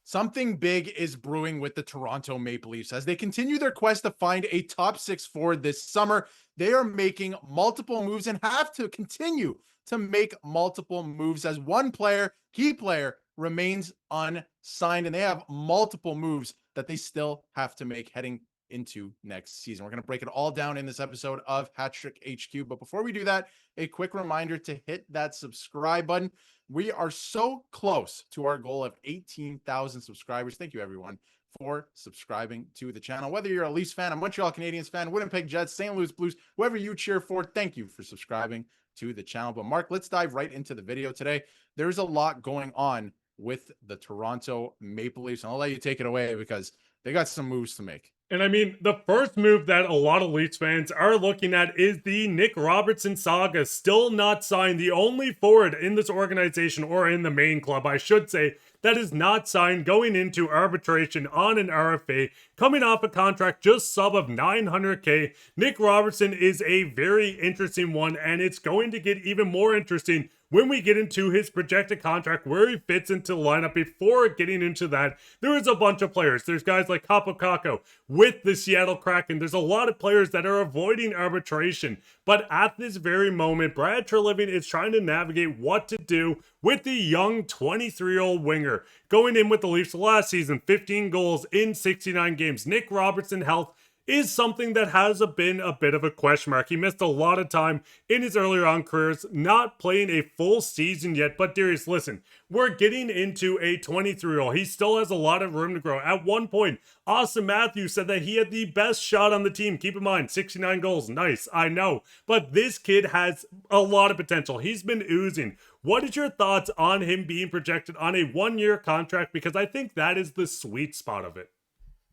Something big is brewing with the Toronto Maple Leafs as they continue their quest to find a top six forward this summer. They are making multiple moves and have to continue to make multiple moves as one player, key player, remains unsigned, and they have multiple moves that they still have to make heading into next season. We're going to break it all down in this episode of Hattrick HQ. But before we do that, a quick reminder to hit that subscribe button. We are so close to our goal of 18,000 subscribers. Thank you, everyone, for subscribing to the channel. Whether you're a Leafs fan, a Montreal Canadiens fan, Winnipeg Jets, St. Louis Blues, whoever you cheer for, thank you for subscribing to the channel. But Mark, let's dive right into the video today. There's a lot going on with the Toronto Maple Leafs, and I'll let you take it away because they got some moves to make. And I mean, the first move that a lot of Leafs fans are looking at is the Nick Robertson saga. Still not signed. The only forward in this organization, or in the main club, I should say, that is not signed, going into arbitration on an RFA, coming off a contract just sub of $900K. Nick Robertson is a very interesting one, and it's going to get even more interesting when we get into his projected contract, where he fits into the lineup. Before getting into that, there is a bunch of players. There's guys like Kaapo Kakko with the Seattle Kraken. There's a lot of players that are avoiding arbitration. But at this very moment, Brad Treliving is trying to navigate what to do with the young 23-year-old winger. Going in with the Leafs last season, 15 goals in 69 games. Nick Robertson health is something that has been a bit of a question mark. He missed a lot of time in his earlier on careers, not playing a full season yet. But Darius, listen, we're getting into a 23-year-old. He still has a lot of room to grow. At one point, Austin Matthews said that he had the best shot on the team. Keep in mind, 69 goals, nice, I know. But this kid has a lot of potential. He's been oozing. What is your thoughts on him being projected on a one-year contract? Because I think that is the sweet spot of it.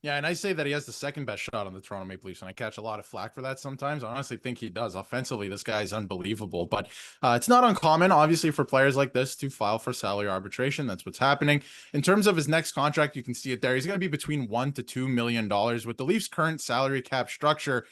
Yeah, and I say that he has the second best shot on the Toronto Maple Leafs, and I catch a lot of flack for that sometimes. I honestly think he does. Offensively, this guy is unbelievable, but it's not uncommon, obviously, for players like this to file for salary arbitration. That's what's happening. In terms of his next contract, you can see it there. He's going to be between $1 to $2 million. With the Leafs' current salary cap structure,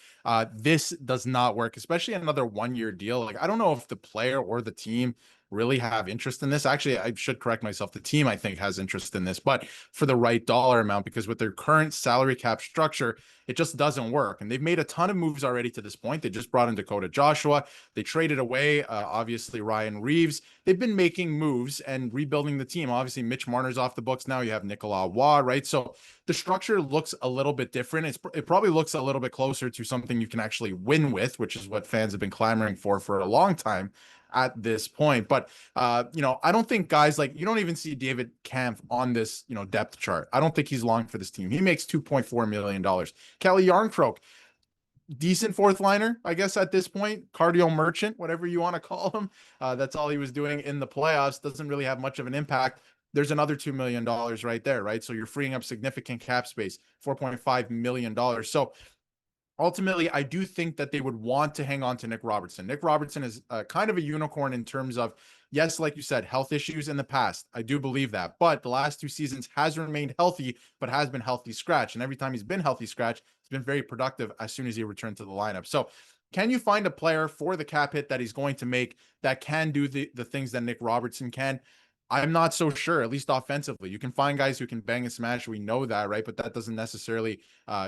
this does not work, especially another one-year deal. Like, I don't know if the player or the team really have interest in this. Actually, I should correct myself. The team, I think, has interest in this, but for the right dollar amount, because with their current salary cap structure, it just doesn't work. And they've made a ton of moves already to this point. They just brought in Dakota Joshua. They traded away, obviously, Ryan Reeves. They've been making moves and rebuilding the team. Obviously, Mitch Marner's off the books now. You have Nicolas Waugh, right? So the structure looks a little bit different. It probably looks a little bit closer to something you can actually win with, which is what fans have been clamoring for a long time at this point. But I don't think guys like, you don't even see David Kampf on this depth chart. I don't think he's long for this team. He makes $2.4 million. Kelly Yarncroke, decent fourth liner, I guess, at this point. Cardio merchant, whatever you want to call him. That's all he was doing in the playoffs. Doesn't really have much of an impact. There's another $2 million right there, right? So you're freeing up significant cap space, $4.5 million. So ultimately, I do think that they would want to hang on to Nick Robertson. Nick Robertson is kind of a unicorn in terms of, yes, like you said, health issues in the past. I do believe that. But the last 2 seasons has remained healthy, but has been healthy scratch. And every time he's been healthy scratch, it's been very productive as soon as he returned to the lineup. So can you find a player for the cap hit that he's going to make that can do the things that Nick Robertson can? I'm not so sure, at least offensively. You can find guys who can bang and smash. We know that, right? But that doesn't necessarily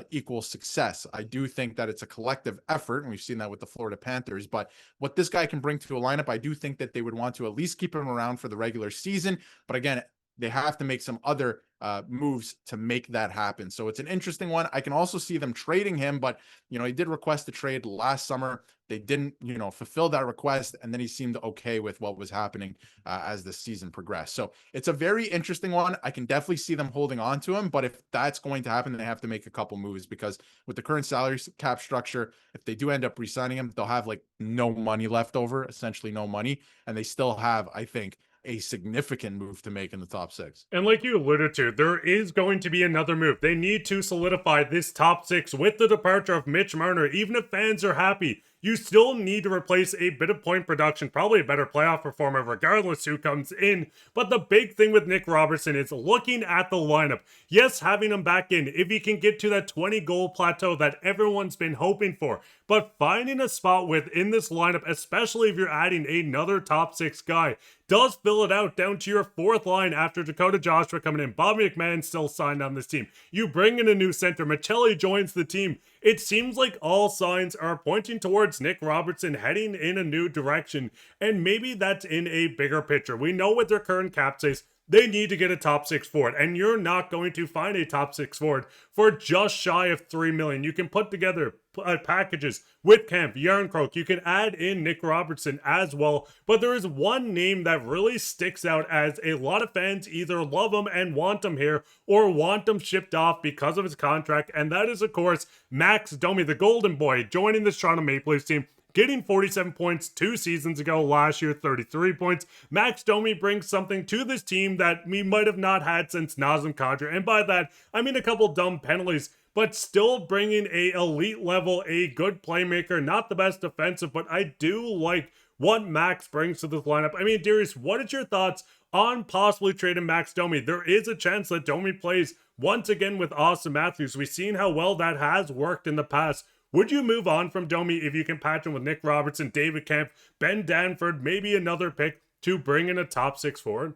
equal success. I do think that it's a collective effort, and we've seen that with the Florida Panthers. But what this guy can bring to a lineup, I do think that they would want to at least keep him around for the regular season. But again, they have to make some other moves to make that happen. So it's an interesting one. I can also see them trading him, but he did request a trade last summer. They didn't, fulfill that request, and then he seemed okay with what was happening as the season progressed. So it's a very interesting one. I can definitely see them holding on to him, but if that's going to happen, they have to make a couple moves, because with the current salary cap structure, if they do end up re-signing him, they'll have like no money left over, essentially no money, and they still have, I think, a significant move to make in the top 6. And like you alluded to, there is going to be another move. They need to solidify this top 6 with the departure of Mitch Marner. Even if fans are happy, you still need to replace a bit of point production, probably a better playoff performer regardless who comes in. But the big thing with Nick Robertson is looking at the lineup. Yes, having him back in, if he can get to that 20-goal plateau that everyone's been hoping for, but finding a spot within this lineup, especially if you're adding another top 6 guy, does fill it out down to your fourth line after Dakota Joshua coming in. Bobby McMahon still signed on this team. You bring in a new center. Michelli joins the team. It seems like all signs are pointing towards Nick Robertson heading in a new direction, and maybe that's in a bigger picture. We know with their current cap space, they need to get a top six forward, and you're not going to find a top six forward for just shy of $3 million. You can put together packages with Kemp, Yarncroke. You can add in Nick Robertson as well, but there is one name that really sticks out as a lot of fans either love him and want him here or want him shipped off because of his contract, and that is, of course, Max Domi, the Golden Boy, joining the Toronto Maple Leafs team. Getting 47 points 2 seasons ago, last year 33 points. Max Domi brings something to this team that we might have not had since Nazem Kadri. And by that, I mean a couple dumb penalties, but still bringing a elite level, a good playmaker, not the best defensive, but I do like what Max brings to this lineup. I mean, Darius, what is your thoughts on possibly trading Max Domi? There is a chance that Domi plays once again with Austin Matthews. We've seen how well that has worked in the past. Would you move on from Domi if you can patch him with Nick Robertson, David Kemp, Ben Danford, maybe another pick to bring in a top six forward?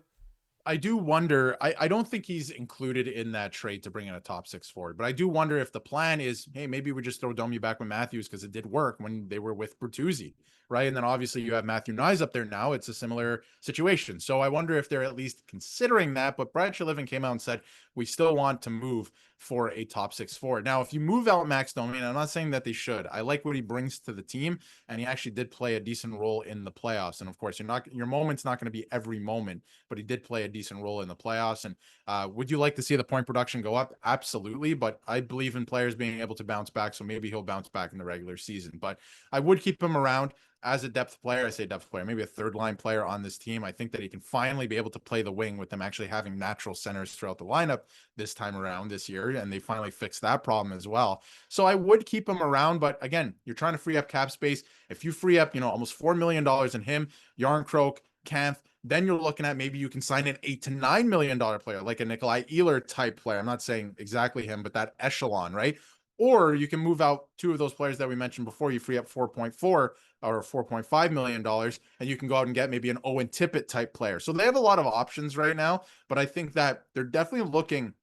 I do wonder, I don't think he's included in that trade to bring in a top six forward, but I do wonder if the plan is, hey, maybe we just throw Domi back with Matthews because it did work when they were with Bertuzzi, right? And then obviously you have Matthew Nyes up there now. It's a similar situation. So I wonder if they're at least considering that, but Brad Shalivin came out and said, we still want to move for a top six forward. Now, if you move out Max Domi, and I'm not saying that they should, I like what he brings to the team, and he actually did play a decent role in the playoffs. And of course, your moment's not going to be every moment, but he did play a decent role in the playoffs. And would you like to see the point production go up? Absolutely. But I believe in players being able to bounce back. So maybe he'll bounce back in the regular season, but I would keep him around as a depth player. I say depth player, maybe a third line player on this team. I think that he can finally be able to play the wing with them actually having natural centers throughout the lineup this time around this year. And they finally fixed that problem as well. So I would keep him around, but again, you're trying to free up cap space. If you free up, almost $4 million in him, Yarncroke, Kampf, then you're looking at maybe you can sign an $8 to $9 million player, like a Nikolai Ehlers type player. I'm not saying exactly him, but that echelon, right? Or you can move out two of those players that we mentioned before. You free up 4.4 or $4.5 million, and you can go out and get maybe an Owen Tippett type player. So they have a lot of options right now, but I think that they're definitely looking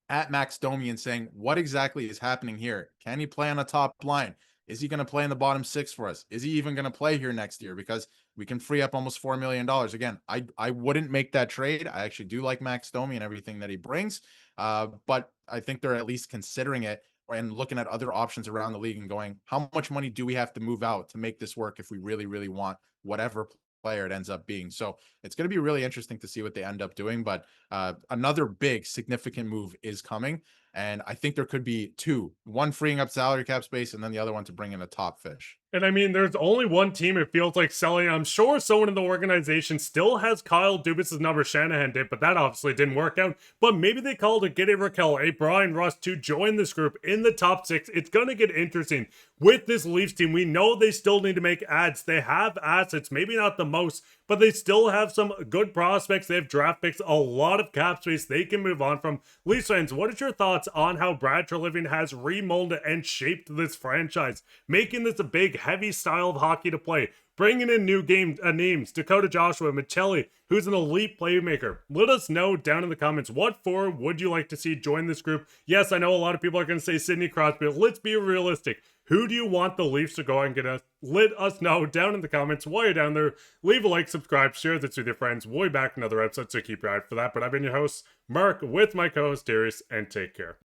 at Max Domi and saying, what exactly is happening here? Can he play on a top line? Is he going to play in the bottom six for us? Is he even going to play here next year? Because we can free up almost $4 million. Again, I wouldn't make that trade. I actually do like Max Domi and everything that he brings, but I think they're at least considering it and looking at other options around the league and going, how much money do we have to move out to make this work if we really, really want whatever player it ends up being? So it's going to be really interesting to see what they end up doing. But another big significant move is coming. And I think there could be two, one freeing up salary cap space and then the other one to bring in a top fish. And I mean, there's only one team it feels like selling. I'm sure someone in the organization still has Kyle Dubas' number. Shanahan did, but that obviously didn't work out. But maybe they called a Giddy Raquel, a Brian Rust to join this group in the top six. It's going to get interesting with this Leafs team. We know they still need to make ads. They have assets, maybe not the most, but they still have some good prospects. They have draft picks, a lot of cap space they can move on from. Leafs fans, what is your thoughts on how Brad Treliving has remolded and shaped this franchise, making this a big, heavy style of hockey to play, bringing in new names, Dakota Joshua, Michelli, who's an elite playmaker? Let us know down in the comments, what forward would you like to see join this group? Yes, I know a lot of people are going to say Sidney Crosby, but let's be realistic. Who do you want the Leafs to go and get us? Let us know down in the comments. While you're down there, leave a like, subscribe, share this with your friends. We'll be back in another episode, so keep your eye out for that. But I've been your host, Mark, with my co-host Darius, and take care.